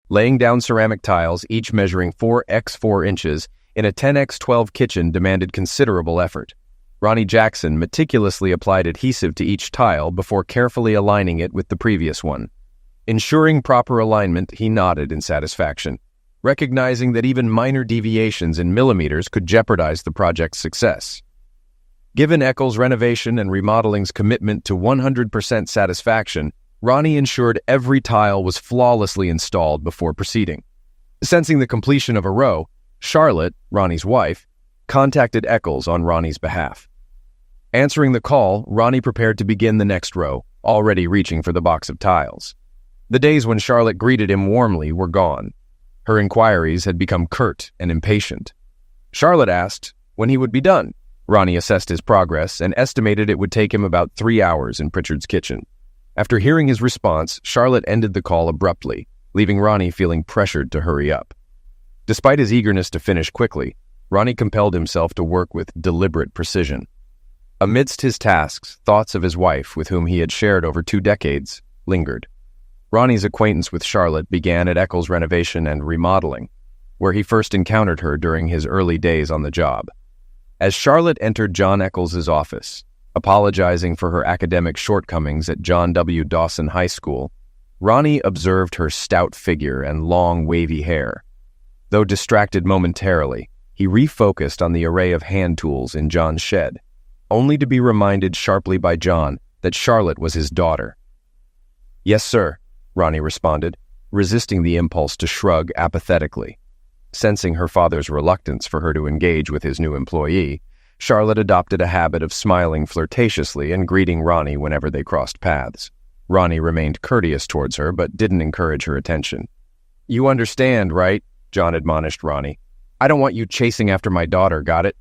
Laying down ceramic tiles, each measuring 4x4 inches, in a 10x12 kitchen demanded considerable effort. Ronnie Jackson meticulously applied adhesive to each tile before carefully aligning it with the previous one. Ensuring proper alignment, he nodded in satisfaction, recognizing that even minor deviations in millimeters could jeopardize the project's success. Given Eccles Renovation and Remodeling's commitment to 100% satisfaction, Ronnie ensured every tile was flawlessly installed before proceeding. Sensing the completion of a row, Charlotte, Ronnie's wife, contacted Eccles on Ronnie's behalf. Answering the call, Ronnie prepared to begin the next row, already reaching for the box of tiles. The days when Charlotte greeted him warmly were gone. Her inquiries had become curt and impatient. Charlotte asked when he would be done. Ronnie assessed his progress and estimated it would take him about 3 hours in Pritchard's kitchen. After hearing his response, Charlotte ended the call abruptly, leaving Ronnie feeling pressured to hurry up. Despite his eagerness to finish quickly, Ronnie compelled himself to work with deliberate precision. Amidst his tasks, thoughts of his wife, with whom he had shared over 2 decades, lingered. Ronnie's acquaintance with Charlotte began at Eccles Renovation and Remodeling, where he first encountered her during his early days on the job. As Charlotte entered John Eccles' office, apologizing for her academic shortcomings at John W. Dawson High School, Ronnie observed her stout figure and long, wavy hair. Though distracted momentarily, he refocused on the array of hand tools in John's shed, only to be reminded sharply by John that Charlotte was his daughter. "Yes, sir," Ronnie responded, resisting the impulse to shrug apathetically. Sensing her father's reluctance for her to engage with his new employee, Charlotte adopted a habit of smiling flirtatiously and greeting Ronnie whenever they crossed paths. Ronnie remained courteous towards her, but didn't encourage her attention. "You understand, right?" John admonished Ronnie. "I don't want you chasing after my daughter, got it?"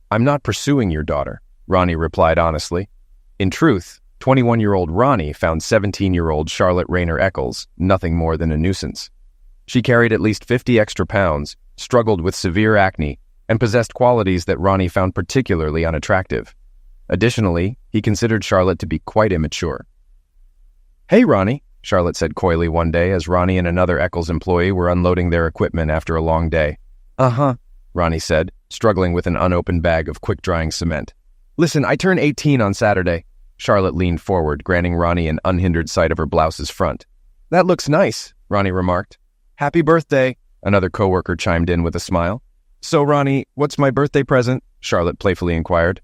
"I'm not pursuing your daughter," Ronnie replied honestly. In truth, 21-year-old Ronnie found 17-year-old Charlotte Rayner Eccles nothing more than a nuisance. She carried at least 50 extra pounds, struggled with severe acne, and possessed qualities that Ronnie found particularly unattractive. Additionally, he considered Charlotte to be quite immature. "Hey, Ronnie," Charlotte said coyly one day as Ronnie and another Eccles employee were unloading their equipment after a long day. "Uh-huh," Ronnie said, struggling with an unopened bag of quick-drying cement. "Listen, I turn 18 on Saturday." Charlotte leaned forward, granting Ronnie an unhindered sight of her blouse's front. "That looks nice," Ronnie remarked. "Happy birthday," another coworker chimed in with a smile. "So, Ronnie, what's my birthday present?" Charlotte playfully inquired.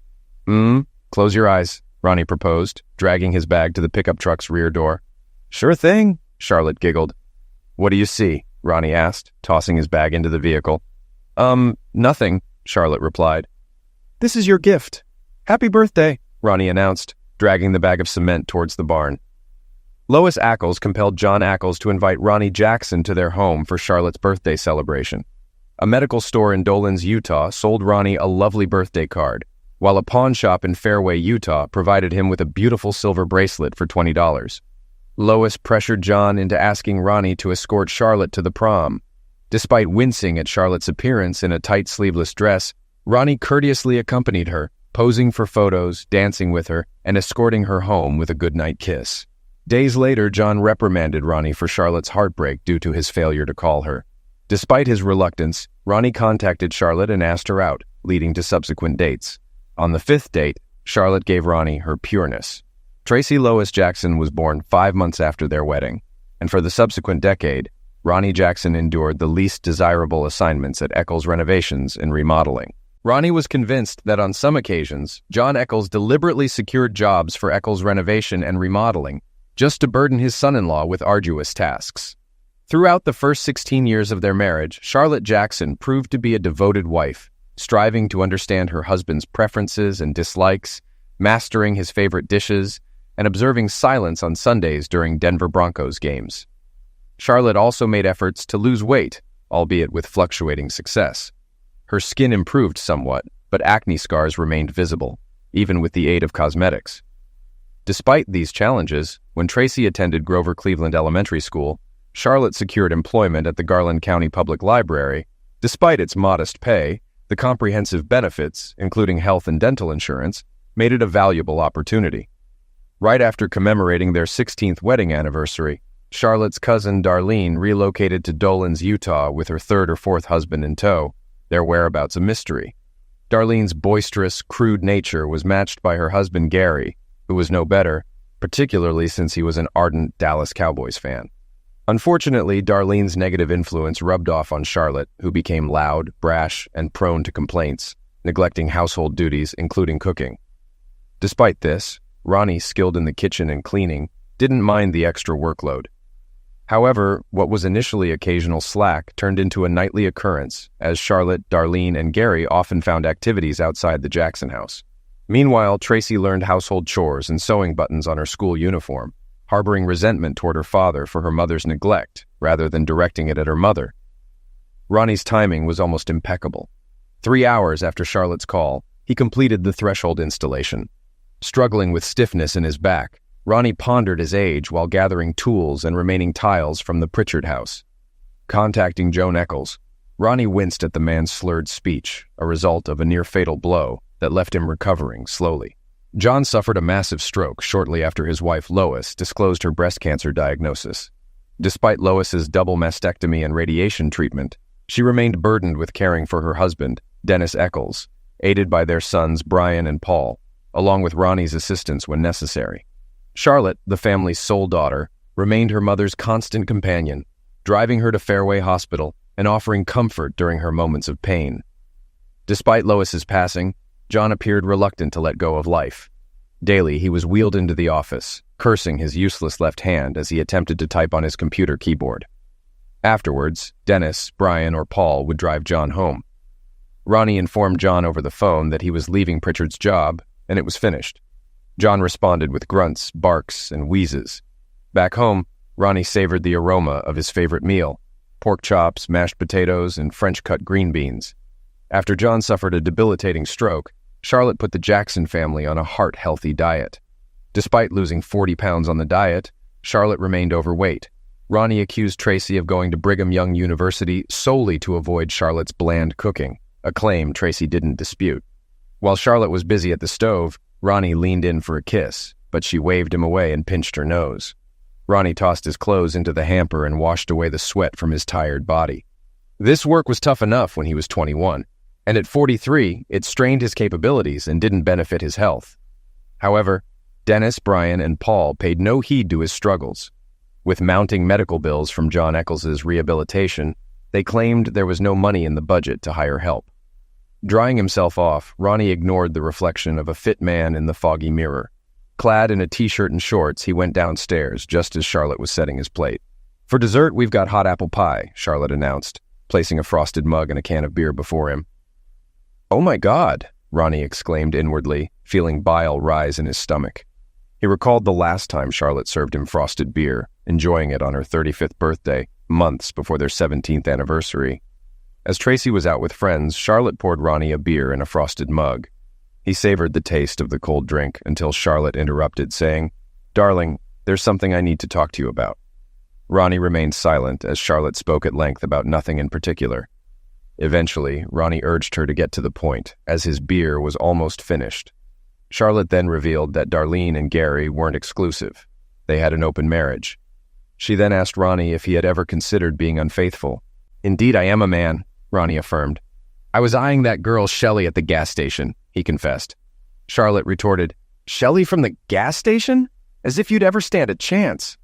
Close your eyes," Ronnie proposed, dragging his bag to the pickup truck's rear door. "Sure thing," Charlotte giggled. "What do you see?" Ronnie asked, tossing his bag into the vehicle. Nothing," Charlotte replied. "This is your gift. Happy birthday," Ronnie announced, dragging the bag of cement towards the barn. Lois Eccles compelled John Eccles to invite Ronnie Jackson to their home for Charlotte's birthday celebration. A medical store in Dolans, Utah sold Ronnie a lovely birthday card, while a pawn shop in Fairway, Utah provided him with a beautiful silver bracelet for $20. Lois pressured John into asking Ronnie to escort Charlotte to the prom. Despite wincing at Charlotte's appearance in a tight sleeveless dress, Ronnie courteously accompanied her, posing for photos, dancing with her, and escorting her home with a goodnight kiss. Days later, John reprimanded Ronnie for Charlotte's heartbreak due to his failure to call her. Despite his reluctance, Ronnie contacted Charlotte and asked her out, leading to subsequent dates. On the 5th date, Charlotte gave Ronnie her pureness. Tracy Lois Jackson was born 5 months after their wedding, and for the subsequent decade, Ronnie Jackson endured the least desirable assignments at Eccles Renovations and Remodeling. Ronnie was convinced that on some occasions, John Eccles deliberately secured jobs for Eccles Renovation and Remodeling just to burden his son-in-law with arduous tasks. Throughout the first 16 years of their marriage, Charlotte Jackson proved to be a devoted wife, striving to understand her husband's preferences and dislikes, mastering his favorite dishes, and observing silence on Sundays during Denver Broncos games. Charlotte also made efforts to lose weight, albeit with fluctuating success. Her skin improved somewhat, but acne scars remained visible, even with the aid of cosmetics. Despite these challenges, when Tracy attended Grover Cleveland Elementary School, Charlotte secured employment at the Garland County Public Library. Despite its modest pay, the comprehensive benefits, including health and dental insurance, made it a valuable opportunity. Right after commemorating their 16th wedding anniversary, Charlotte's cousin Darlene relocated to Dolan's, Utah with her third or fourth husband in tow, their whereabouts a mystery. Darlene's boisterous, crude nature was matched by her husband Gary, who was no better, particularly since he was an ardent Dallas Cowboys fan. Unfortunately, Darlene's negative influence rubbed off on Charlotte, who became loud, brash, and prone to complaints, neglecting household duties, including cooking. Despite this, Ronnie, skilled in the kitchen and cleaning, didn't mind the extra workload. However, what was initially occasional slack turned into a nightly occurrence, as Charlotte, Darlene, and Gary often found activities outside the Jackson house. Meanwhile, Tracy learned household chores and sewing buttons on her school uniform, harboring resentment toward her father for her mother's neglect, rather than directing it at her mother. Ronnie's timing was almost impeccable. 3 hours after Charlotte's call, he completed the threshold installation. Struggling with stiffness in his back, Ronnie pondered his age while gathering tools and remaining tiles from the Pritchard house. Contacting Joan Eccles, Ronnie winced at the man's slurred speech, a result of a near-fatal blow that left him recovering slowly. John suffered a massive stroke shortly after his wife Lois disclosed her breast cancer diagnosis. Despite Lois's double mastectomy and radiation treatment, she remained burdened with caring for her husband, Dennis Eccles, aided by their sons Brian and Paul, along with Ronnie's assistance when necessary. Charlotte, the family's sole daughter, remained her mother's constant companion, driving her to Fairway Hospital and offering comfort during her moments of pain. Despite Lois's passing, John appeared reluctant to let go of life. Daily, he was wheeled into the office, cursing his useless left hand as he attempted to type on his computer keyboard. Afterwards, Dennis, Brian, or Paul would drive John home. Ronnie informed John over the phone that he was leaving Pritchard's job, and it was finished. John responded with grunts, barks, and wheezes. Back home, Ronnie savored the aroma of his favorite meal: pork chops, mashed potatoes, and French-cut green beans. After John suffered a debilitating stroke, Charlotte put the Jackson family on a heart-healthy diet. Despite losing 40 pounds on the diet, Charlotte remained overweight. Ronnie accused Tracy of going to Brigham Young University solely to avoid Charlotte's bland cooking, a claim Tracy didn't dispute. While Charlotte was busy at the stove, Ronnie leaned in for a kiss, but she waved him away and pinched her nose. Ronnie tossed his clothes into the hamper and washed away the sweat from his tired body. This work was tough enough when he was 21, and at 43, it strained his capabilities and didn't benefit his health. However, Dennis, Brian, and Paul paid no heed to his struggles. With mounting medical bills from John Eccles' rehabilitation, they claimed there was no money in the budget to hire help. Drying himself off, Ronnie ignored the reflection of a fit man in the foggy mirror. Clad in a t-shirt and shorts, he went downstairs just as Charlotte was setting his plate. "For dessert, we've got hot apple pie," Charlotte announced, placing a frosted mug and a can of beer before him. "Oh my God," Ronnie exclaimed inwardly, feeling bile rise in his stomach. He recalled the last time Charlotte served him frosted beer, enjoying it on her 35th birthday, months before their 17th anniversary. As Tracy was out with friends, Charlotte poured Ronnie a beer in a frosted mug. He savored the taste of the cold drink until Charlotte interrupted, saying, "Darling, there's something I need to talk to you about." Ronnie remained silent as Charlotte spoke at length about nothing in particular. Eventually, Ronnie urged her to get to the point, as his beer was almost finished. Charlotte then revealed that Darlene and Gary weren't exclusive. They had an open marriage. She then asked Ronnie if he had ever considered being unfaithful. "Indeed, I am a man," Ronnie affirmed. "I was eyeing that girl Shelley at the gas station," he confessed. Charlotte retorted, "Shelley from the gas station? As if you'd ever stand a chance."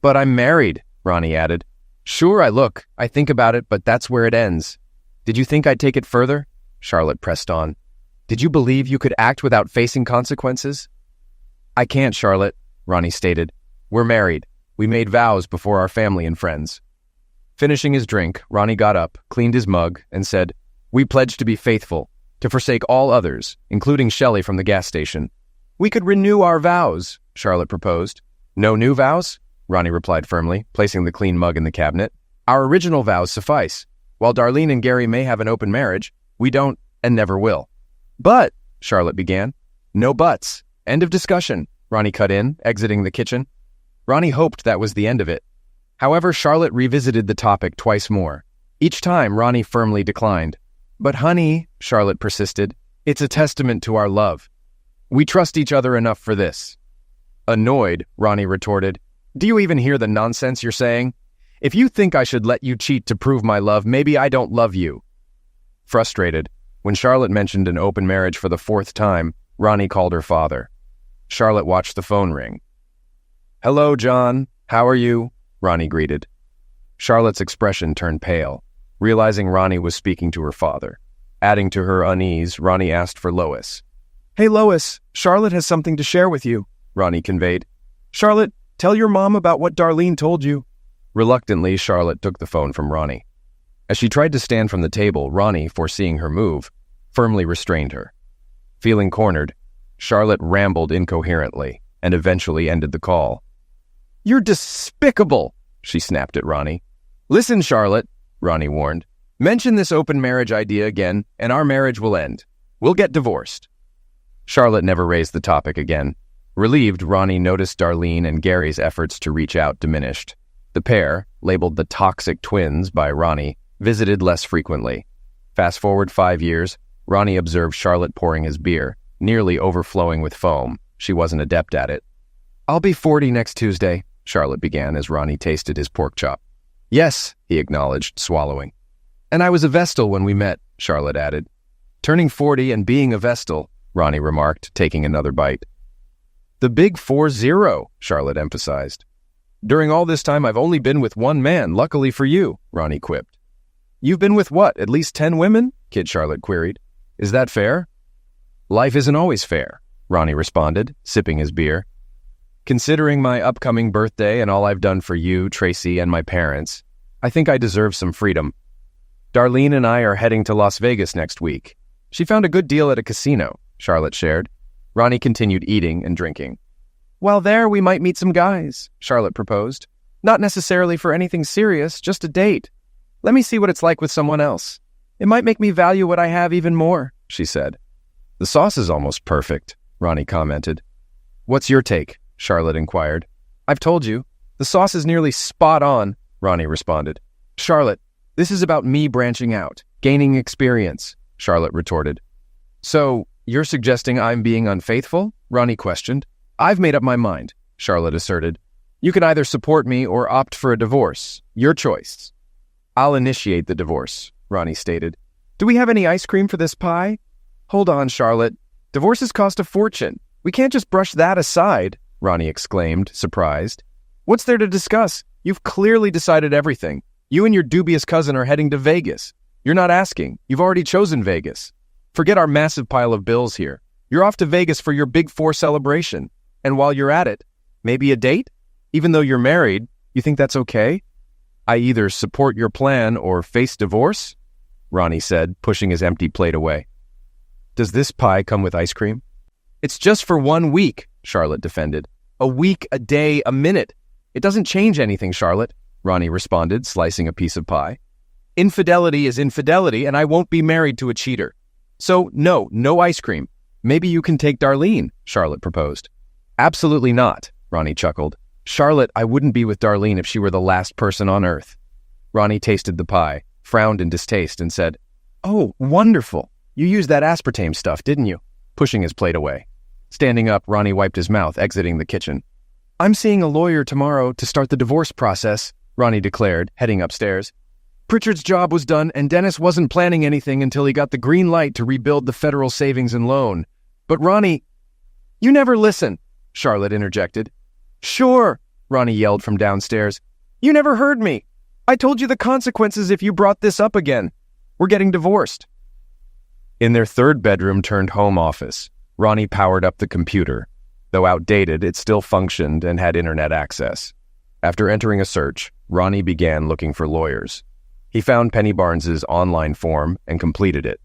"But I'm married," Ronnie added. "Sure, I think about it, but that's where it ends." "Did you think I'd take it further?" Charlotte pressed on. "Did you believe you could act without facing consequences?" "I can't, Charlotte," Ronnie stated. "We're married. We made vows before our family and friends." Finishing his drink, Ronnie got up, cleaned his mug, and said, "We pledge to be faithful, to forsake all others, including Shelley from the gas station." "We could renew our vows," Charlotte proposed. "No new vows?" Ronnie replied firmly, placing the clean mug in the cabinet. "Our original vows suffice. While Darlene and Gary may have an open marriage, we don't and never will." "But," Charlotte began. "No buts. End of discussion," Ronnie cut in, exiting the kitchen. Ronnie hoped that was the end of it. However, Charlotte revisited the topic twice more. Each time, Ronnie firmly declined. "But honey," Charlotte persisted, "it's a testament to our love. We trust each other enough for this." Annoyed, Ronnie retorted, Do you even hear the nonsense you're saying? If you think I should let you cheat to prove my love, maybe I don't love you." Frustrated, when Charlotte mentioned an open marriage for the fourth time, Ronnie called her father. Charlotte watched the phone ring. "Hello, John. How are you?" Ronnie greeted. Charlotte's expression turned pale, realizing Ronnie was speaking to her father. Adding to her unease, Ronnie asked for Lois. "Hey, Lois, Charlotte has something to share with you," Ronnie conveyed. "Charlotte, tell your mom about what Darlene told you." Reluctantly, Charlotte took the phone from Ronnie. As she tried to stand from the table, Ronnie, foreseeing her move, firmly restrained her. Feeling cornered, Charlotte rambled incoherently and eventually ended the call. "You're despicable," she snapped at Ronnie. "Listen, Charlotte," Ronnie warned. "Mention this open marriage idea again, and our marriage will end. We'll get divorced." Charlotte never raised the topic again. Relieved, Ronnie noticed Darlene and Gary's efforts to reach out diminished. The pair, labeled the Toxic Twins by Ronnie, visited less frequently. Fast forward 5 years, Ronnie observed Charlotte pouring his beer, nearly overflowing with foam. She wasn't adept at it. "I'll be 40 next Tuesday," Charlotte began as Ronnie tasted his pork chop. "Yes," he acknowledged, swallowing. "And I was a Vestal when we met," Charlotte added. "Turning 40 and being a Vestal," Ronnie remarked, taking another bite. "The big 40, Charlotte emphasized. "During all this time, I've only been with one man, luckily for you," Ronnie quipped. "You've been with what, at least 10 women?" Kid Charlotte queried. "Is that fair?" "Life isn't always fair," Ronnie responded, sipping his beer. "Considering my upcoming birthday and all I've done for you, Tracy, and my parents, I think I deserve some freedom. Darlene and I are heading to Las Vegas next week. She found a good deal at a casino," Charlotte shared. Ronnie continued eating and drinking. "While there, we might meet some guys," Charlotte proposed. "Not necessarily for anything serious, just a date. Let me see what it's like with someone else. It might make me value what I have even more," she said. "The sauce is almost perfect," Ronnie commented. "What's your take?" Charlotte inquired. "I've told you. The sauce is nearly spot on," Ronnie responded. "Charlotte, this is about me branching out, gaining experience," Charlotte retorted. "So, you're suggesting I'm being unfaithful?" Ronnie questioned. "I've made up my mind," Charlotte asserted. "You can either support me or opt for a divorce. Your choice." "I'll initiate the divorce," Ronnie stated. "Do we have any ice cream for this pie?" "Hold on, Charlotte. Divorces cost a fortune. We can't just brush that aside," Ronnie exclaimed, surprised. "What's there to discuss? You've clearly decided everything. You and your dubious cousin are heading to Vegas. You're not asking. You've already chosen Vegas. Forget our massive pile of bills here. You're off to Vegas for your Big 4 celebration. And while you're at it, maybe a date? Even though you're married, you think that's okay? I either support your plan or face divorce," Ronnie said, pushing his empty plate away. "Does this pie come with ice cream?" "It's just for 1 week," Charlotte defended. "A week, a day, a minute. It doesn't change anything, Charlotte," Ronnie responded, slicing a piece of pie. "Infidelity is infidelity, and I won't be married to a cheater. So, no ice cream. Maybe you can take Darlene," Charlotte proposed. "Absolutely not," Ronnie chuckled. "Charlotte, I wouldn't be with Darlene if she were the last person on earth." Ronnie tasted the pie, frowned in distaste, and said, "Oh, wonderful. You used that aspartame stuff, didn't you?" pushing his plate away. Standing up, Ronnie wiped his mouth, exiting the kitchen. "I'm seeing a lawyer tomorrow to start the divorce process," Ronnie declared, heading upstairs. "Pritchard's job was done, and Dennis wasn't planning anything until he got the green light to rebuild the federal savings and loan. But Ronnie—" "You never listen," Charlotte interjected. "Sure," Ronnie yelled from downstairs. "You never heard me. I told you the consequences if you brought this up again. We're getting divorced." In their third bedroom turned home office, Ronnie powered up the computer. Though outdated, it still functioned and had internet access. After entering a search, Ronnie began looking for lawyers. He found Penny Barnes's online form and completed it.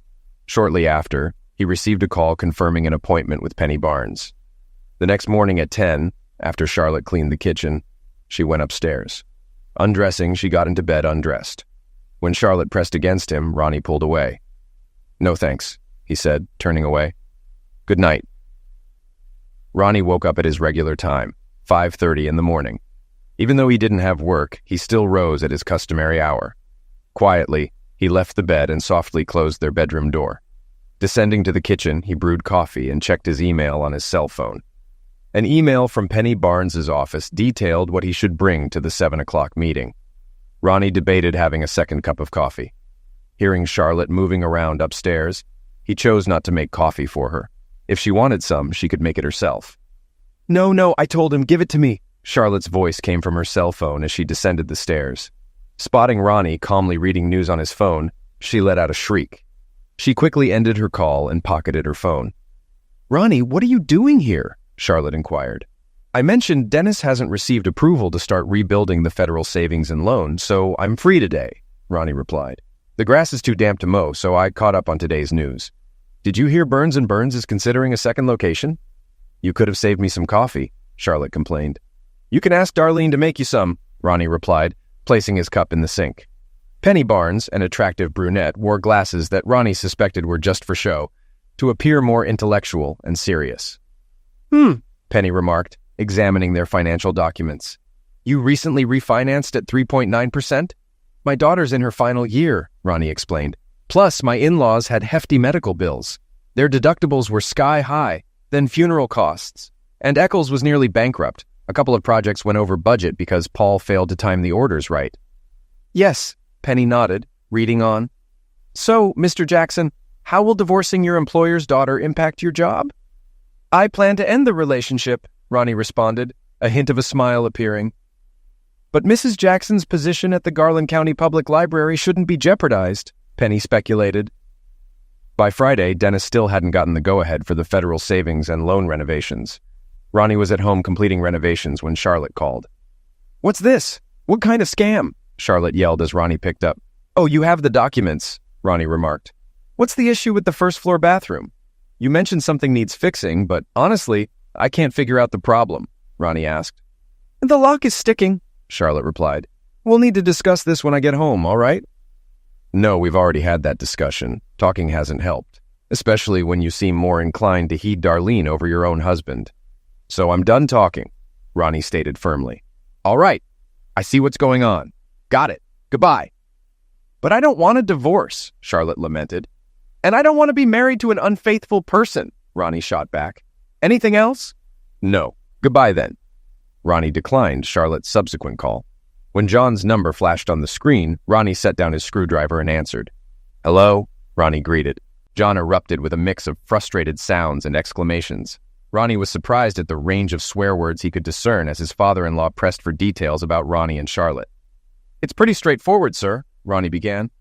Shortly after, he received a call confirming an appointment with Penny Barnes. The next morning at 10, after Charlotte cleaned the kitchen, she went upstairs. Undressing, she got into bed undressed. When Charlotte pressed against him, Ronnie pulled away. "No thanks," he said, turning away. "Good night." Ronnie woke up at his regular time, 5:30 in the morning. Even though he didn't have work, he still rose at his customary hour. Quietly, he left the bed and softly closed their bedroom door. Descending to the kitchen, he brewed coffee and checked his email on his cell phone. An email from Penny Barnes's office detailed what he should bring to the 7 o'clock meeting. Ronnie debated having a second cup of coffee. Hearing Charlotte moving around upstairs, he chose not to make coffee for her. If she wanted some, she could make it herself. No, I told him, give it to me. Charlotte's voice came from her cell phone as she descended the stairs. Spotting Ronnie calmly reading news on his phone, she let out a shriek. She quickly ended her call and pocketed her phone. Ronnie, what are you doing here? Charlotte inquired. I mentioned Dennis hasn't received approval to start rebuilding the federal savings and loan, so I'm free today, Ronnie replied. The grass is too damp to mow, so I caught up on today's news. Did you hear Burns & Burns is considering a second location? You could have saved me some coffee, Charlotte complained. You can ask Darlene to make you some, Ronnie replied, placing his cup in the sink. Penny Barnes, an attractive brunette, wore glasses that Ronnie suspected were just for show, to appear more intellectual and serious. Penny remarked, examining their financial documents. You recently refinanced at 3.9%? My daughter's in her final year, Ronnie explained. Plus, my in-laws had hefty medical bills. Their deductibles were sky high, then funeral costs. And Eccles was nearly bankrupt. A couple of projects went over budget because Paul failed to time the orders right. Yes, Penny nodded, reading on. So, Mr. Jackson, how will divorcing your employer's daughter impact your job? I plan to end the relationship, Ronnie responded, a hint of a smile appearing. But Mrs. Jackson's position at the Garland County Public Library shouldn't be jeopardized, Penny speculated. By Friday, Dennis still hadn't gotten the go-ahead for the federal savings and loan renovations. Ronnie was at home completing renovations when Charlotte called. What's this? What kind of scam? Charlotte yelled as Ronnie picked up. Oh, you have the documents, Ronnie remarked. What's the issue with the first-floor bathroom? You mentioned something needs fixing, but honestly, I can't figure out the problem, Ronnie asked. The lock is sticking, Charlotte replied. We'll need to discuss this when I get home, all right? No, we've already had that discussion. Talking hasn't helped, especially when you seem more inclined to heed Darlene over your own husband. So I'm done talking, Ronnie stated firmly. All right, I see what's going on. Got it. Goodbye. But I don't want a divorce, Charlotte lamented. And I don't want to be married to an unfaithful person, Ronnie shot back. Anything else? No. Goodbye then. Ronnie declined Charlotte's subsequent call. When John's number flashed on the screen, Ronnie set down his screwdriver and answered. Hello? Ronnie greeted. John erupted with a mix of frustrated sounds and exclamations. Ronnie was surprised at the range of swear words he could discern as his father-in-law pressed for details about Ronnie and Charlotte. It's pretty straightforward, sir, Ronnie began.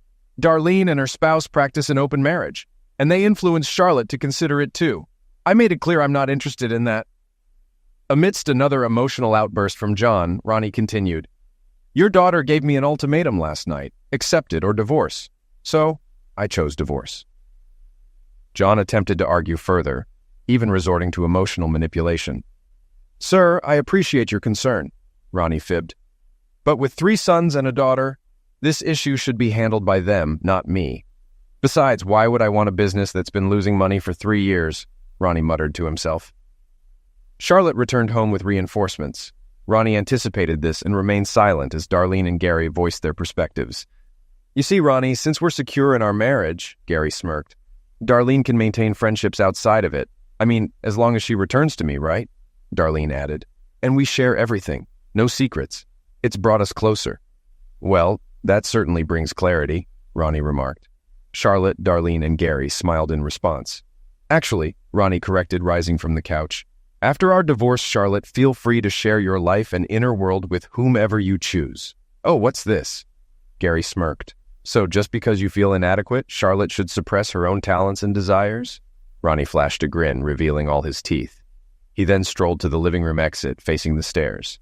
Darlene and her spouse practice an open marriage, and they influenced Charlotte to consider it too. I made it clear I'm not interested in that. Amidst another emotional outburst from John, Ronnie continued. Your daughter gave me an ultimatum last night, accept it or divorce. So, I chose divorce. John attempted to argue further, even resorting to emotional manipulation. Sir, I appreciate your concern, Ronnie fibbed. But with 3 sons and a daughter, this issue should be handled by them, not me. Besides, why would I want a business that's been losing money for 3 years? Ronnie muttered to himself. Charlotte returned home with reinforcements. Ronnie anticipated this and remained silent as Darlene and Gary voiced their perspectives. You see, Ronnie, since we're secure in our marriage, Gary smirked, Darlene can maintain friendships outside of it. I mean, as long as she returns to me, right? Darlene added. And we share everything. No secrets. It's brought us closer. Well, that certainly brings clarity, Ronnie remarked. Charlotte, Darlene, and Gary smiled in response. Actually, Ronnie corrected, rising from the couch. After our divorce, Charlotte, feel free to share your life and inner world with whomever you choose. Oh, what's this? Gary smirked. So just because you feel inadequate, Charlotte should suppress her own talents and desires? Ronnie flashed a grin, revealing all his teeth. He then strolled to the living room exit, facing the stairs.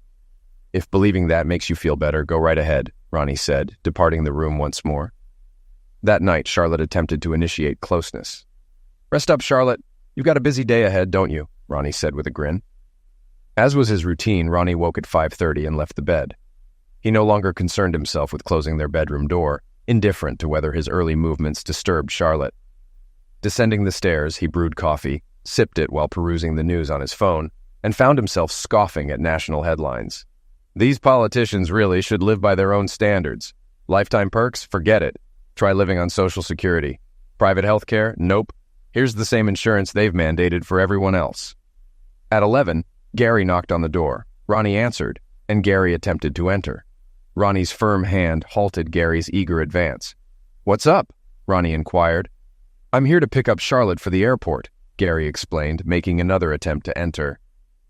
If believing that makes you feel better, go right ahead, Ronnie said, departing the room once more. That night, Charlotte attempted to initiate closeness. Rest up, Charlotte. You've got a busy day ahead, don't you? Ronnie said with a grin. As was his routine, Ronnie woke at 5:30 and left the bed. He no longer concerned himself with closing their bedroom door, indifferent to whether his early movements disturbed Charlotte. Descending the stairs, he brewed coffee, sipped it while perusing the news on his phone, and found himself scoffing at national headlines. These politicians really should live by their own standards. Lifetime perks? Forget it. Try living on Social Security. Private health care? Nope. Here's the same insurance they've mandated for everyone else. At 11, Gary knocked on the door. Ronnie answered, and Gary attempted to enter. Ronnie's firm hand halted Gary's eager advance. "What's up?" Ronnie inquired. "I'm here to pick up Charlotte for the airport," Gary explained, making another attempt to enter.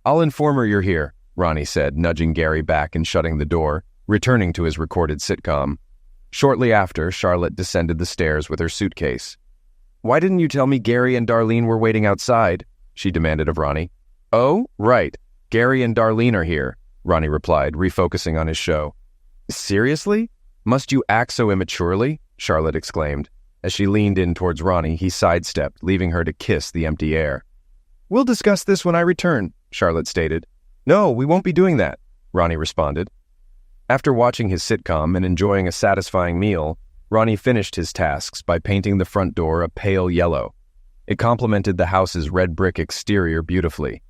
"I'll inform her you're here," Ronnie said, nudging Gary back and shutting the door, returning to his recorded sitcom. Shortly after, Charlotte descended the stairs with her suitcase. "Why didn't you tell me Gary and Darlene were waiting outside?" she demanded of Ronnie. "Oh, right. Gary and Darlene are here," Ronnie replied, refocusing on his show. "Seriously? Must you act so immaturely?" Charlotte exclaimed. As she leaned in towards Ronnie, he sidestepped, leaving her to kiss the empty air. "We'll discuss this when I return," Charlotte stated. "No, we won't be doing that," Ronnie responded. After watching his sitcom and enjoying a satisfying meal, Ronnie finished his tasks by painting the front door a pale yellow. It complemented the house's red brick exterior beautifully.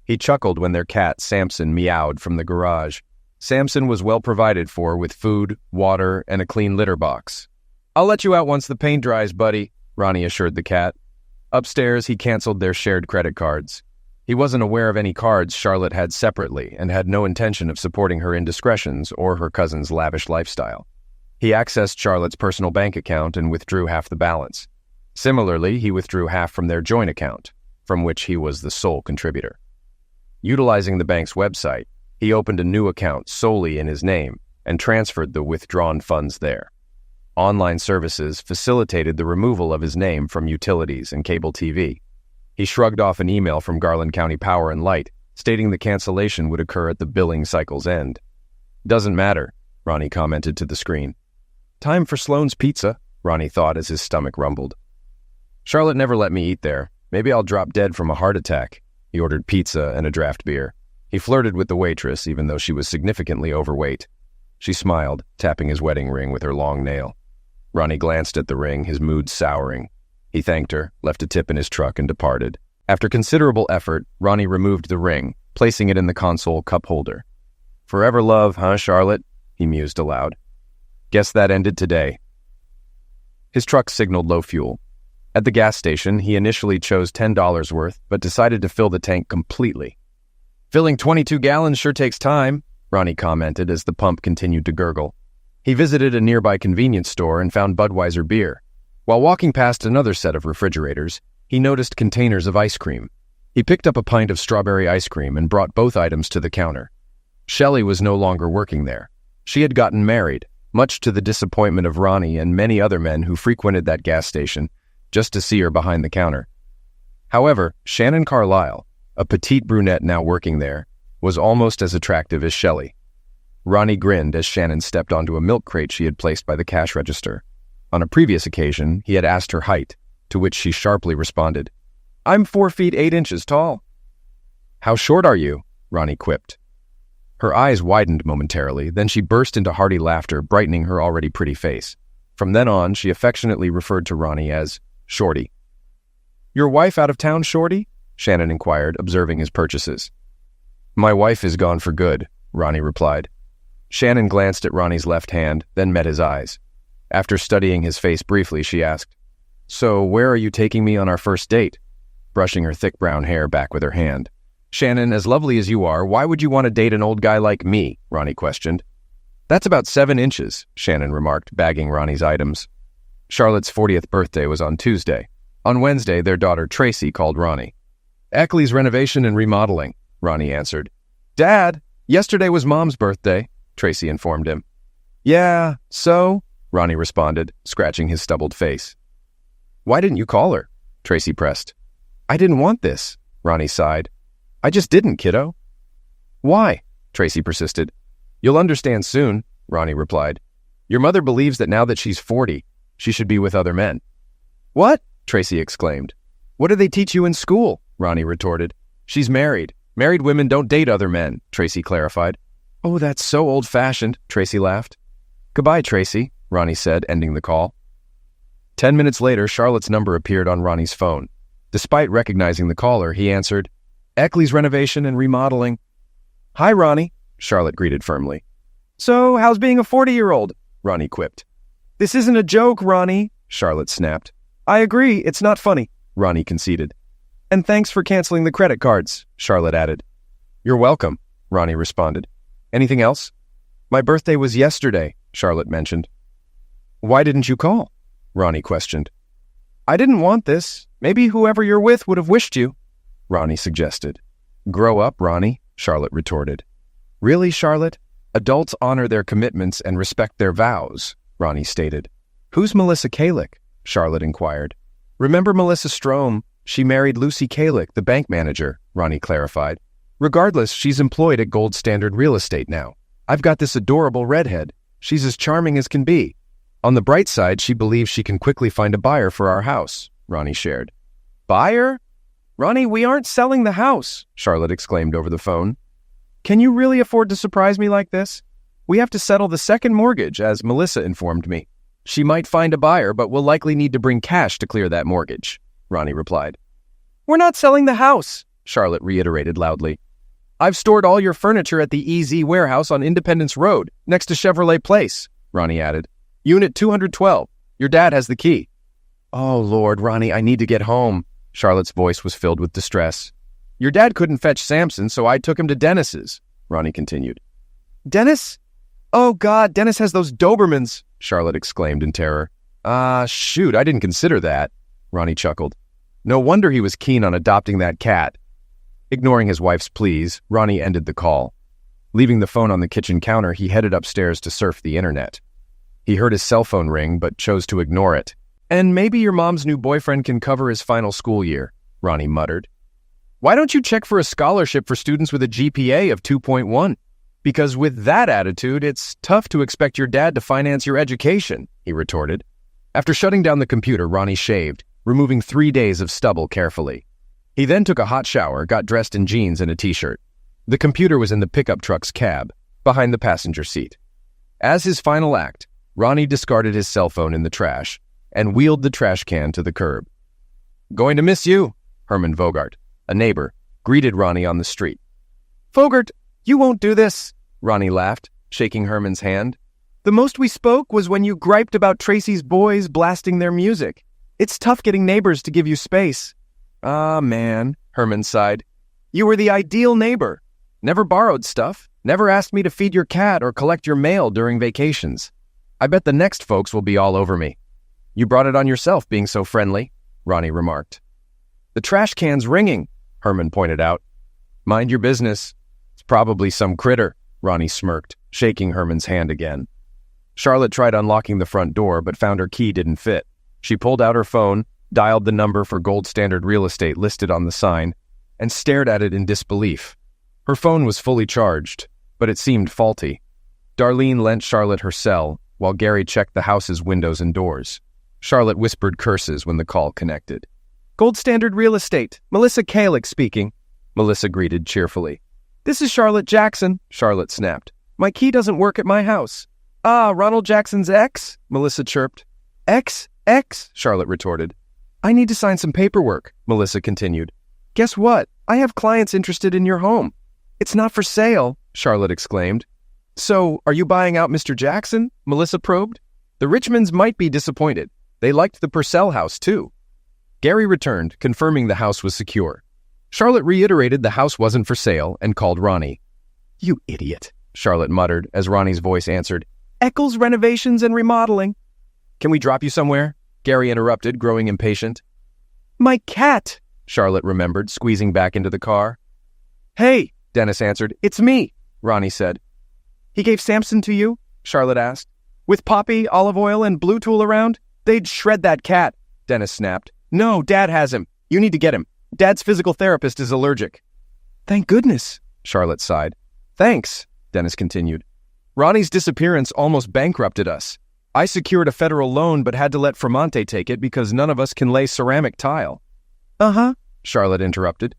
He chuckled when their cat, Samson, meowed from the garage. Samson was well provided for with food, water, and a clean litter box. "I'll let you out once the paint dries, buddy," Ronnie assured the cat. Upstairs, he canceled their shared credit cards. He wasn't aware of any cards Charlotte had separately and had no intention of supporting her indiscretions or her cousin's lavish lifestyle. He accessed Charlotte's personal bank account and withdrew half the balance. Similarly, he withdrew half from their joint account, from which he was the sole contributor. Utilizing the bank's website, he opened a new account solely in his name and transferred the withdrawn funds there. Online services facilitated the removal of his name from utilities and cable TV. He shrugged off an email from Garland County Power and Light, stating the cancellation would occur at the billing cycle's end. "Doesn't matter," Ronnie commented to the screen. "Time for Sloan's Pizza," Ronnie thought as his stomach rumbled. "Charlotte never let me eat there. Maybe I'll drop dead from a heart attack." He ordered pizza and a draft beer. He flirted with the waitress, even though she was significantly overweight. She smiled, tapping his wedding ring with her long nail. Ronnie glanced at the ring, his mood souring. He thanked her, left a tip in his truck, and departed. After considerable effort, Ronnie removed the ring, placing it in the console cup holder. "Forever love, huh, Charlotte?" he mused aloud. "Guess that ended today." His truck signaled low fuel. At the gas station, he initially chose $10 worth, but decided to fill the tank completely. "Filling 22 gallons sure takes time," Ronnie commented as the pump continued to gurgle. He visited a nearby convenience store and found Budweiser beer. While walking past another set of refrigerators, he noticed containers of ice cream. He picked up a pint of strawberry ice cream and brought both items to the counter. Shelley was no longer working there. She had gotten married, much to the disappointment of Ronnie and many other men who frequented that gas station just to see her behind the counter. However, Shannon Carlisle, a petite brunette now working there, was almost as attractive as Shelley. Ronnie grinned as Shannon stepped onto a milk crate she had placed by the cash register. On a previous occasion, he had asked her height, to which she sharply responded, "I'm 4 feet 8 inches tall." "How short are you?" Ronnie quipped. Her eyes widened momentarily, then she burst into hearty laughter, brightening her already pretty face. From then on, she affectionately referred to Ronnie as Shorty. "Your wife out of town, Shorty?" Shannon inquired, observing his purchases. "My wife is gone for good," Ronnie replied. Shannon glanced at Ronnie's left hand, then met his eyes. After studying his face briefly, she asked, "So where are you taking me on our first date?" Brushing her thick brown hair back with her hand. "Shannon, as lovely as you are, why would you want to date an old guy like me?" Ronnie questioned. "That's about 7 inches," Shannon remarked, bagging Ronnie's items. Charlotte's 40th birthday was on Tuesday. On Wednesday, their daughter Tracy called Ronnie. "Eckley's renovation and remodeling," Ronnie answered. "Dad, yesterday was Mom's birthday," Tracy informed him. "Yeah, so?" Ronnie responded, scratching his stubbled face. "Why didn't you call her?" Tracy pressed. "I didn't want this," Ronnie sighed. "I just didn't, kiddo." "Why?" Tracy persisted. "You'll understand soon," Ronnie replied. "Your mother believes that now that she's 40, she should be with other men." "What?" Tracy exclaimed. "What do they teach you in school?" Ronnie retorted. "She's married. Married women don't date other men," Tracy clarified. "Oh, that's so old-fashioned," Tracy laughed. "Goodbye, Tracy," Ronnie said, ending the call. 10 minutes later, Charlotte's number appeared on Ronnie's phone. Despite recognizing the caller, he answered, "Eckley's renovation and remodeling." "Hi, Ronnie," Charlotte greeted firmly. "So, how's being a 40-year-old?" Ronnie quipped. "This isn't a joke, Ronnie," Charlotte snapped. "I agree, it's not funny," Ronnie conceded. "And thanks for canceling the credit cards," Charlotte added. You're welcome, Ronnie responded. Anything else? My birthday was yesterday, Charlotte mentioned. Why didn't you call? Ronnie questioned. I didn't want this. Maybe whoever you're with would have wished you, Ronnie suggested. Grow up, Ronnie, Charlotte retorted. Really, Charlotte? Adults honor their commitments and respect their vows, Ronnie stated. Who's Melissa Kalick? Charlotte inquired. Remember Melissa Strom? She married Lucy Kalick, the bank manager, Ronnie clarified. Regardless, she's employed at Gold Standard Real Estate now. I've got this adorable redhead. She's as charming as can be. On the bright side, she believes she can quickly find a buyer for our house, Ronnie shared. Buyer? Ronnie, we aren't selling the house, Charlotte exclaimed over the phone. Can you really afford to surprise me like this? We have to settle the second mortgage, as Melissa informed me. She might find a buyer, but will likely need to bring cash to clear that mortgage, Ronnie replied. We're not selling the house, Charlotte reiterated loudly. I've stored all your furniture at the EZ warehouse on Independence Road, next to Chevrolet Place, Ronnie added. Unit 212. Your dad has the key. Oh, Lord, Ronnie, I need to get home. Charlotte's voice was filled with distress. Your dad couldn't fetch Samson, so I took him to Dennis's, Ronnie continued. Dennis? Oh, God, Dennis has those Dobermans, Charlotte exclaimed in terror. Shoot, I didn't consider that, Ronnie chuckled. No wonder he was keen on adopting that cat. Ignoring his wife's pleas, Ronnie ended the call. Leaving the phone on the kitchen counter, he headed upstairs to surf the internet. He heard his cell phone ring, but chose to ignore it. And maybe your mom's new boyfriend can cover his final school year, Ronnie muttered. Why don't you check for a scholarship for students with a GPA of 2.1? Because with that attitude, it's tough to expect your dad to finance your education, he retorted. After shutting down the computer, Ronnie shaved, removing 3 days of stubble carefully. He then took a hot shower, got dressed in jeans and a t-shirt. The computer was in the pickup truck's cab, behind the passenger seat. As his final act, Ronnie discarded his cell phone in the trash and wheeled the trash can to the curb. Going to miss you, Herman Vogart, a neighbor, greeted Ronnie on the street. Vogart, you won't do this, Ronnie laughed, shaking Herman's hand. The most we spoke was when you griped about Tracy's boys blasting their music. It's tough getting neighbors to give you space. Ah, man, Herman sighed. You were the ideal neighbor. Never borrowed stuff, never asked me to feed your cat or collect your mail during vacations. I bet the next folks will be all over me. You brought it on yourself being so friendly, Ronnie remarked. The trash can's ringing, Herman pointed out. Mind your business. It's probably some critter, Ronnie smirked, shaking Herman's hand again. Charlotte tried unlocking the front door, but found her key didn't fit. She pulled out her phone, dialed the number for Gold Standard Real Estate listed on the sign, and stared at it in disbelief. Her phone was fully charged, but it seemed faulty. Darlene lent Charlotte her cell, while Gary checked the house's windows and doors. Charlotte whispered curses when the call connected. Gold Standard Real Estate, Melissa Kalick speaking, Melissa greeted cheerfully. This is Charlotte Jackson, Charlotte snapped. My key doesn't work at my house. Ah, Ronald Jackson's ex, Melissa chirped. Ex, Charlotte retorted. I need to sign some paperwork, Melissa continued. Guess what? I have clients interested in your home. It's not for sale, Charlotte exclaimed. So, are you buying out Mr. Jackson? Melissa probed. The Richmonds might be disappointed. They liked the Purcell house, too. Gary returned, confirming the house was secure. Charlotte reiterated the house wasn't for sale and called Ronnie. You idiot, Charlotte muttered as Ronnie's voice answered. Eccles Renovations and Remodeling. Can we drop you somewhere? Gary interrupted, growing impatient. My cat, Charlotte remembered, squeezing back into the car. Hey, Dennis answered. It's me, Ronnie said. He gave Samson to you? Charlotte asked. With Poppy, olive oil, and Blue Tool around? They'd shred that cat, Dennis snapped. No, Dad has him. You need to get him. Dad's physical therapist is allergic. Thank goodness, Charlotte sighed. Thanks, Dennis continued. Ronnie's disappearance almost bankrupted us. I secured a federal loan but had to let Framonte take it because none of us can lay ceramic tile. Uh-huh, Charlotte interrupted.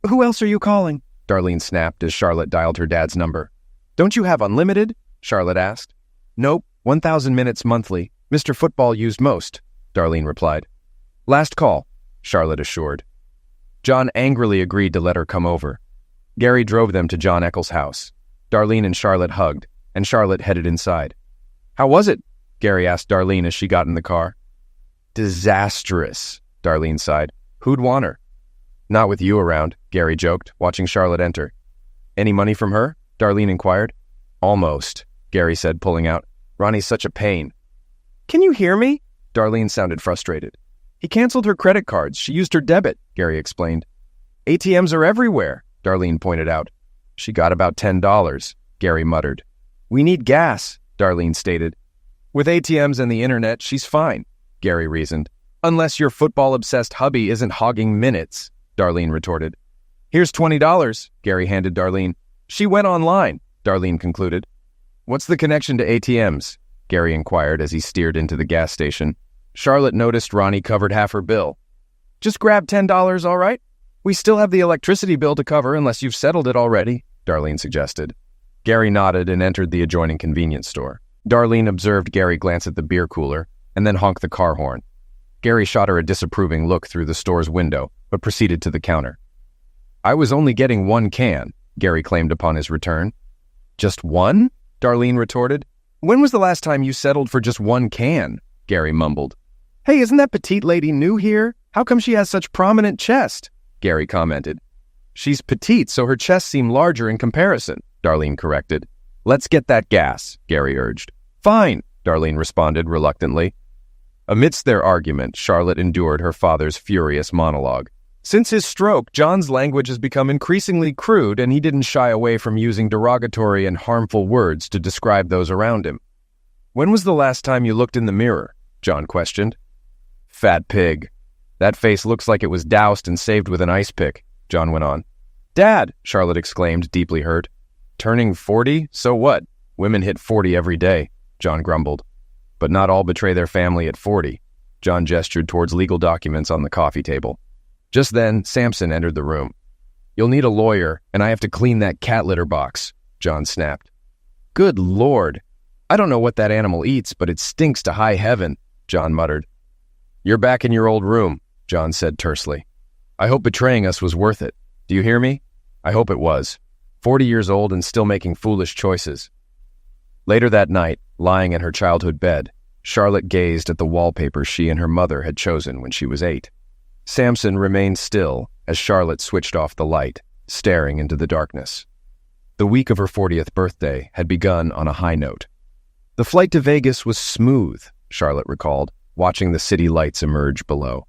Who else are you calling? Darlene snapped as Charlotte dialed her dad's number. Don't you have unlimited? Charlotte asked. Nope, 1,000 minutes monthly. Mr. Football used most, Darlene replied. Last call, Charlotte assured. John angrily agreed to let her come over. Gary drove them to John Eccles' house. Darlene and Charlotte hugged, and Charlotte headed inside. How was it? Gary asked Darlene as she got in the car. Disastrous, Darlene sighed. Who'd want her? Not with you around, Gary joked, watching Charlotte enter. Any money from her? Darlene inquired. Almost, Gary said, pulling out. Ronnie's such a pain. Can you hear me? Darlene sounded frustrated. He canceled her credit cards. She used her debit, Gary explained. ATMs are everywhere, Darlene pointed out. She got about $10, Gary muttered. We need gas, Darlene stated. With ATMs and the internet, she's fine, Gary reasoned. Unless your football-obsessed hubby isn't hogging minutes, Darlene retorted. Here's $20, Gary handed Darlene. She went online, Darlene concluded. What's the connection to ATMs? Gary inquired as he steered into the gas station. Charlotte noticed Ronnie covered half her bill. Just grab $10, all right? We still have the electricity bill to cover unless you've settled it already, Darlene suggested. Gary nodded and entered the adjoining convenience store. Darlene observed Gary glance at the beer cooler and then honk the car horn. Gary shot her a disapproving look through the store's window, but proceeded to the counter. I was only getting one can, Gary claimed upon his return. Just one? Darlene retorted. When was the last time you settled for just one can? Gary mumbled. Hey, isn't that petite lady new here? How come she has such prominent chest? Gary commented. She's petite, so her chest seemed larger in comparison, Darlene corrected. Let's get that gas, Gary urged. Fine, Darlene responded reluctantly. Amidst their argument, Charlotte endured her father's furious monologue. Since his stroke, John's language has become increasingly crude, and he didn't shy away from using derogatory and harmful words to describe those around him. When was the last time you looked in the mirror? John questioned. Fat pig. That face looks like it was doused and saved with an ice pick, John went on. Dad, Charlotte exclaimed, deeply hurt. Turning 40? So what? Women hit 40 every day, John grumbled. But not all betray their family at 40. John gestured towards legal documents on the coffee table. Just then, Samson entered the room. You'll need a lawyer, and I have to clean that cat litter box, John snapped. Good Lord. I don't know what that animal eats, but it stinks to high heaven, John muttered. You're back in your old room, John said tersely. I hope betraying us was worth it. Do you hear me? I hope it was. 40 years old and still making foolish choices. Later that night, lying in her childhood bed, Charlotte gazed at the wallpaper she and her mother had chosen when she was 8. Samson remained still as Charlotte switched off the light, staring into the darkness. The week of her 40th birthday had begun on a high note. The flight to Vegas was smooth, Charlotte recalled, watching the city lights emerge below.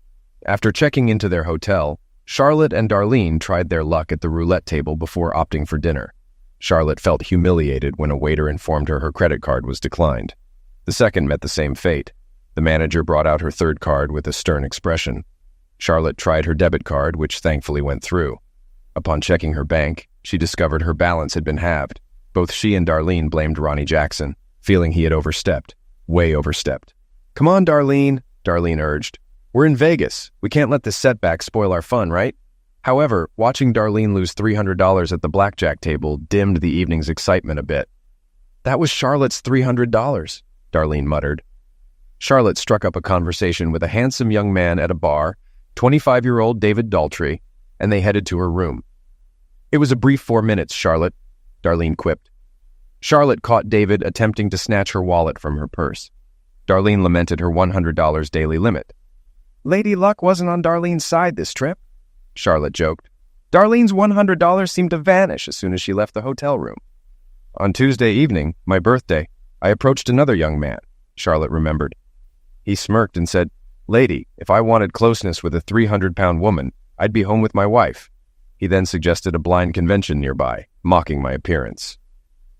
After checking into their hotel, Charlotte and Darlene tried their luck at the roulette table before opting for dinner. Charlotte felt humiliated when a waiter informed her credit card was declined. The second met the same fate. The manager brought out her third card with a stern expression. Charlotte tried her debit card, which thankfully went through. Upon checking her bank, she discovered her balance had been halved. Both she and Darlene blamed Ronnie Jackson, feeling he had overstepped. Way overstepped. Come on, Darlene, Darlene urged. We're in Vegas. We can't let this setback spoil our fun, right? However, watching Darlene lose $300 at the blackjack table dimmed the evening's excitement a bit. That was Charlotte's $300, Darlene muttered. Charlotte struck up a conversation with a handsome young man at a bar, 25-year-old David Daltrey, and they headed to her room. It was a brief 4 minutes, Charlotte, Darlene quipped. Charlotte caught David attempting to snatch her wallet from her purse. Darlene lamented her $100 daily limit. Lady Luck wasn't on Darlene's side this trip, Charlotte joked. Darlene's $100 seemed to vanish as soon as she left the hotel room. On Tuesday evening, my birthday, I approached another young man, Charlotte remembered. He smirked and said, Lady, if I wanted closeness with a 300-pound woman, I'd be home with my wife. He then suggested a blind convention nearby, mocking my appearance.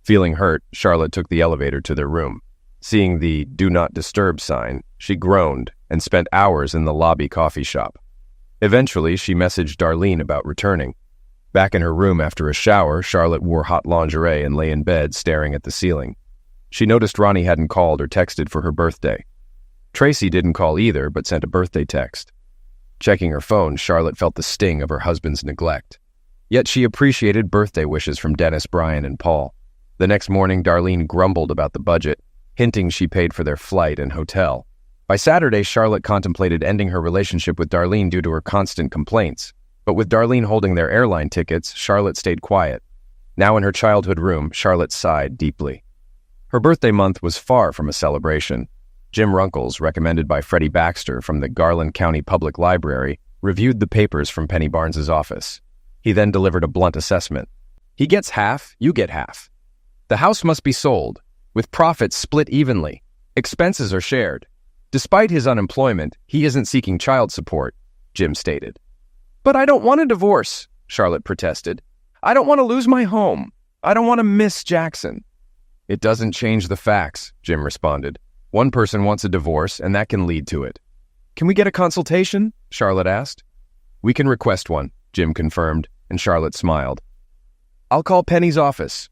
Feeling hurt, Charlotte took the elevator to their room. Seeing the "Do Not Disturb" sign, she groaned and spent hours in the lobby coffee shop. Eventually, she messaged Darlene about returning. Back in her room after a shower, Charlotte wore hot lingerie and lay in bed staring at the ceiling. She noticed Ronnie hadn't called or texted for her birthday. Tracy didn't call either, but sent a birthday text. Checking her phone, Charlotte felt the sting of her husband's neglect. Yet she appreciated birthday wishes from Dennis, Brian, and Paul. The next morning, Darlene grumbled about the budget, hinting she paid for their flight and hotel. By Saturday, Charlotte contemplated ending her relationship with Darlene due to her constant complaints. But with Darlene holding their airline tickets, Charlotte stayed quiet. Now in her childhood room, Charlotte sighed deeply. Her birthday month was far from a celebration. Jim Runkles, recommended by Freddie Baxter from the Garland County Public Library, reviewed the papers from Penny Barnes's office. He then delivered a blunt assessment. He gets half, you get half. The house must be sold, with profits split evenly. Expenses are shared. Despite his unemployment, he isn't seeking child support, Jim stated. But I don't want a divorce, Charlotte protested. I don't want to lose my home. I don't want to miss Jackson. It doesn't change the facts, Jim responded. One person wants a divorce, and that can lead to it. Can we get a consultation? Charlotte asked. We can request one, Jim confirmed, and Charlotte smiled. I'll call Penny's office.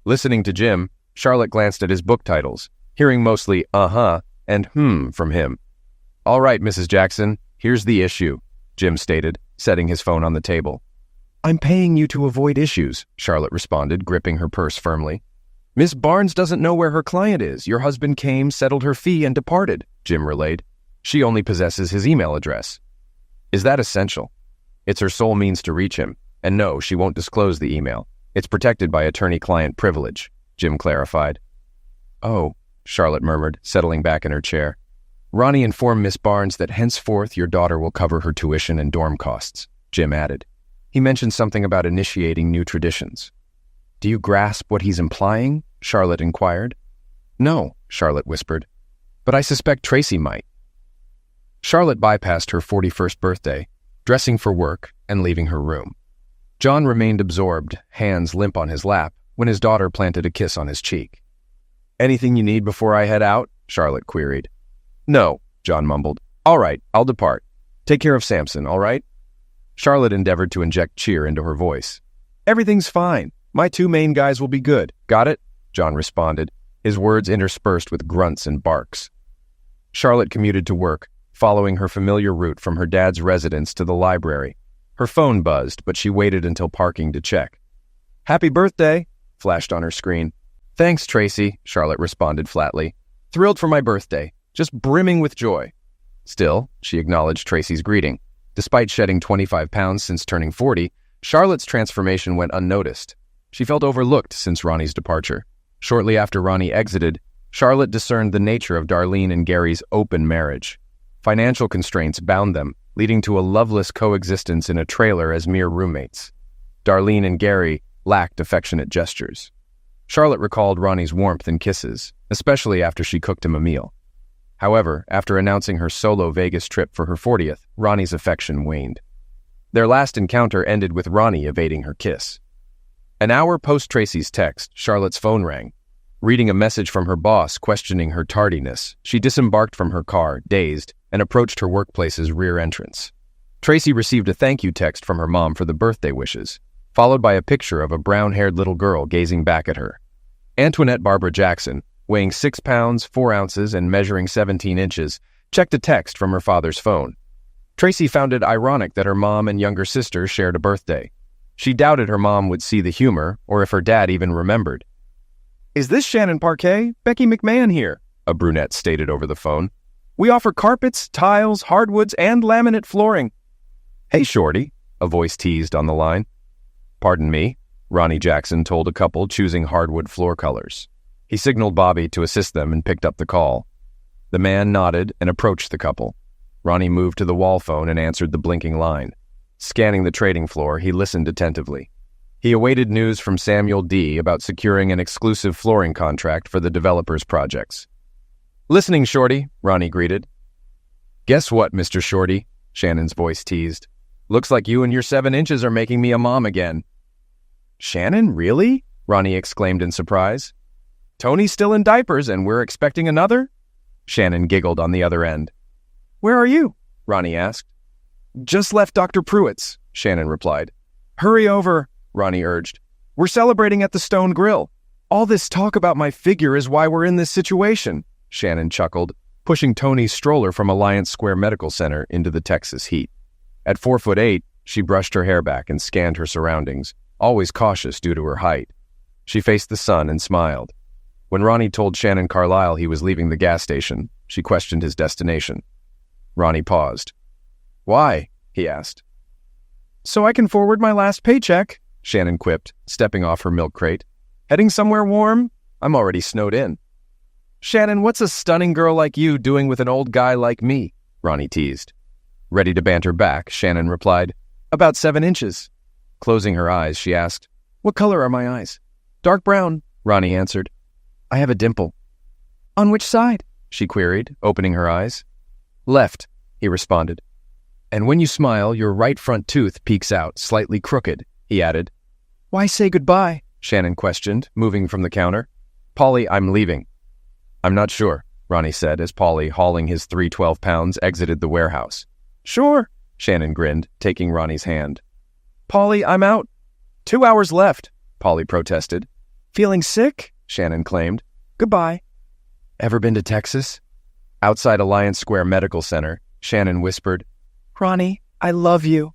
Listening to Jim, Charlotte glanced at his book titles, hearing mostly uh-huh and from him. All right, Mrs. Jackson, here's the issue, Jim stated, setting his phone on the table. I'm paying you to avoid issues, Charlotte responded, gripping her purse firmly. Miss Barnes doesn't know where her client is. Your husband came, settled her fee, and departed, Jim relayed. She only possesses his email address. Is that essential? It's her sole means to reach him, and no, she won't disclose the email. It's protected by attorney-client privilege, Jim clarified. Oh, Charlotte murmured, settling back in her chair. Ronnie informed Miss Barnes that henceforth your daughter will cover her tuition and dorm costs, Jim added. He mentioned something about initiating new traditions. Do you grasp what he's implying? Charlotte inquired. No, Charlotte whispered, but I suspect Tracy might. Charlotte bypassed her 41st birthday, dressing for work and leaving her room. John remained absorbed, hands limp on his lap, when his daughter planted a kiss on his cheek. Anything you need before I head out? Charlotte queried. No, John mumbled. All right, I'll depart. Take care of Samson, all right? Charlotte endeavored to inject cheer into her voice. Everything's fine. My two main guys will be good. Got it? John responded, his words interspersed with grunts and barks. Charlotte commuted to work, following her familiar route from her dad's residence to the library. Her phone buzzed, but she waited until parking to check. Happy birthday, flashed on her screen. Thanks, Tracy, Charlotte responded flatly. Thrilled for my birthday, just brimming with joy. Still, she acknowledged Tracy's greeting. Despite shedding 25 pounds since turning 40, Charlotte's transformation went unnoticed. She felt overlooked since Ronnie's departure. Shortly after Ronnie exited, Charlotte discerned the nature of Darlene and Gary's open marriage. Financial constraints bound them, leading to a loveless coexistence in a trailer as mere roommates. Darlene and Gary lacked affectionate gestures. Charlotte recalled Ronnie's warmth and kisses, especially after she cooked him a meal. However, after announcing her solo Vegas trip for her 40th, Ronnie's affection waned. Their last encounter ended with Ronnie evading her kiss. An hour post Tracy's text, Charlotte's phone rang. Reading a message from her boss questioning her tardiness, she disembarked from her car, dazed, and approached her workplace's rear entrance. Tracy received a thank you text from her mom for the birthday wishes, followed by a picture of a brown-haired little girl gazing back at her. Antoinette Barbara Jackson, weighing 6 pounds, 4 ounces, and measuring 17 inches, checked a text from her father's phone. Tracy found it ironic that her mom and younger sister shared a birthday. She doubted her mom would see the humor, or if her dad even remembered. Is this Shannon Parquet? Becky McMahon here, a brunette stated over the phone. We offer carpets, tiles, hardwoods, and laminate flooring. Hey, Shorty, a voice teased on the line. Pardon me, Ronnie Jackson told a couple choosing hardwood floor colors. He signaled Bobby to assist them and picked up the call. The man nodded and approached the couple. Ronnie moved to the wall phone and answered the blinking line. Scanning the trading floor, he listened attentively. He awaited news from Samuel D. about securing an exclusive flooring contract for the developer's projects. Listening, Shorty, Ronnie greeted. Guess what, Mr. Shorty? Shannon's voice teased. Looks like you and your 7 inches are making me a mom again. Shannon, really? Ronnie exclaimed in surprise. Tony's still in diapers and we're expecting another? Shannon giggled on the other end. Where are you? Ronnie asked. Just left Dr. Pruitt's, Shannon replied. Hurry over, Ronnie urged. We're celebrating at the Stone Grill. All this talk about my figure is why we're in this situation, Shannon chuckled, pushing Tony's stroller from Alliance Square Medical Center into the Texas heat. At 4'8", she brushed her hair back and scanned her surroundings, always cautious due to her height. She faced the sun and smiled. When Ronnie told Shannon Carlisle he was leaving the gas station, she questioned his destination. Ronnie paused. Why? He asked. So I can forward my last paycheck, Shannon quipped, stepping off her milk crate. Heading somewhere warm? I'm already snowed in. Shannon, what's a stunning girl like you doing with an old guy like me? Ronnie teased. Ready to banter back, Shannon replied, About 7 inches. Closing her eyes, she asked, What color are my eyes? Dark brown, Ronnie answered. I have a dimple. On which side? She queried, opening her eyes. Left, he responded. And when you smile, your right front tooth peeks out, slightly crooked, he added. Why say goodbye? Shannon questioned, moving from the counter. Polly, I'm leaving. I'm not sure, Ronnie said as Polly, hauling his 312 pounds, exited the warehouse. Sure, Shannon grinned, taking Ronnie's hand. Polly, I'm out. 2 hours left, Polly protested. Feeling sick? Shannon claimed. Goodbye. Ever been to Texas? Outside Alliance Square Medical Center, Shannon whispered, Ronnie, I love you.